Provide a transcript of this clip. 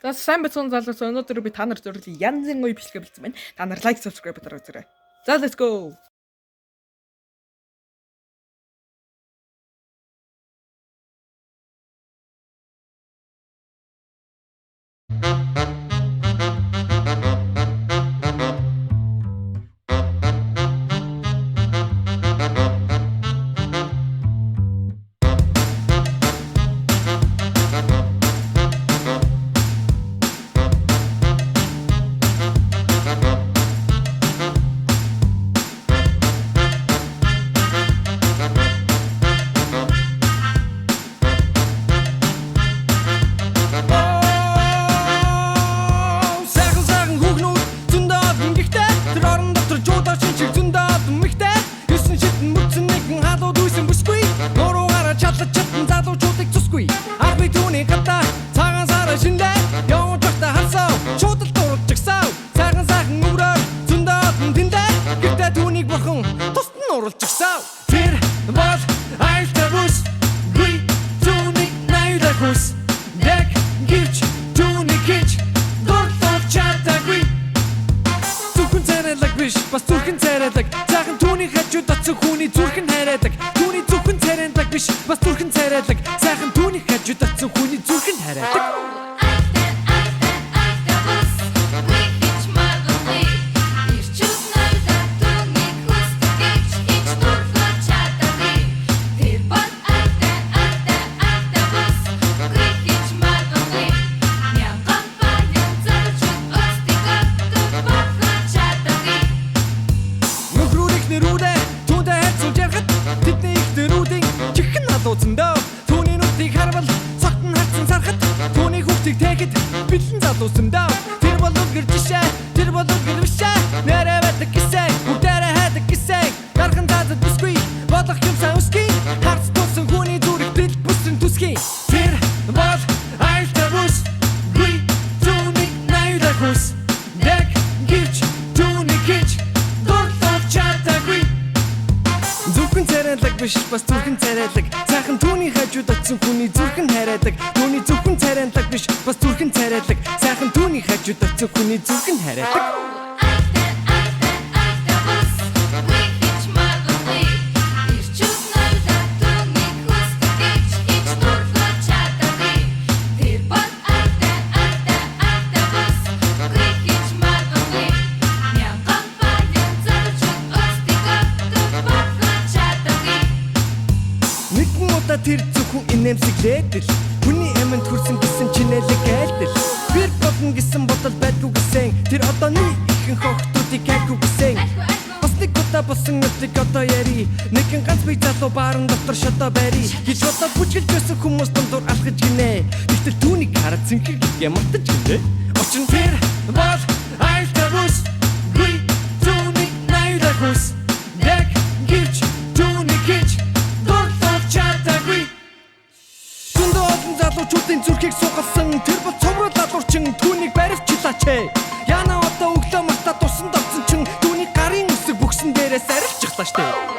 За сайн бацхан залуус өнөөдөр би та нар зөвлөлийн янзын гоё бичлэгээ бэлдсэн байна. Та нар лайк, subscribe дараа үзээрэй. За let's go. Тэр бол айлтгус би түүнийг найдагус яг гिच түүнийг гिच дуртав чатагви зүрхэн царайлаг биш бас зүрхэн царайлаг цаахан түүний хажууд оцсон хүний зүрхэн харайдаг түүний зүрхэн царайлаг биш бас зүрхэн царайлаг цаахан түүний хажууд оцсон хүний зүрхэн харайдаг Түүний нүдийг харвал цогтон хатсан сархад түүний хүүхдийг тэгэхэд бэлэн залуусан даа тэр бол үгэр жишээ тэр бол үгэр бишээ нэрэ байдаг гисээ бүгдээрээ хайдаг гисээ гархан цаазад бүсгүй бодох юм сан үсгүй харц тусан хүний зүрх бэл бүсэн түсхий тэр бол айлтгус би түүнийг найдагус яг гिच түүнийг гिच дуртав чатагви зүрхэн царайлаг биш бас зүрхэн царайлаг цаахан түүний хажууд оцсон хүний зүрхэн харайдаг түүний зүрхэн царайлаг биш бас зүрхэн царайлаг цаахан түүний хажууд оцсон хүний зүрхэн харайдаг Тэр зөвхөн инээмсэглээд л хүний аминд хүрсэн гэсэн чинэлэг айлдэл бэр бодно гэсэн бодол байдгүй гэсэн тэр одооны ихэнх охтуудыг хайхгүй гэсэн бас нэг удаа болсон нүдийг одоо яри нэгэн ганц бие залуу баарын дотор шодоо байри гэж бодоод бүжгэлж байсан хүмүүс дундуур алхаж гинэ тэгтэл түүнийг хараад зинхэг ямартаж гинэ очин тэр бол айлтгус би түүнийг найдагус яг гिच түүнийг гिच залуучуудын зүрхийг сугалсан тэр бол цомрол залуурчин түүнийг баривчлаач яна одоо өглөө мартаа тусан дорцсон чин түүний гарын үсэг бүхсэн дээрээс арилчихлаа штэ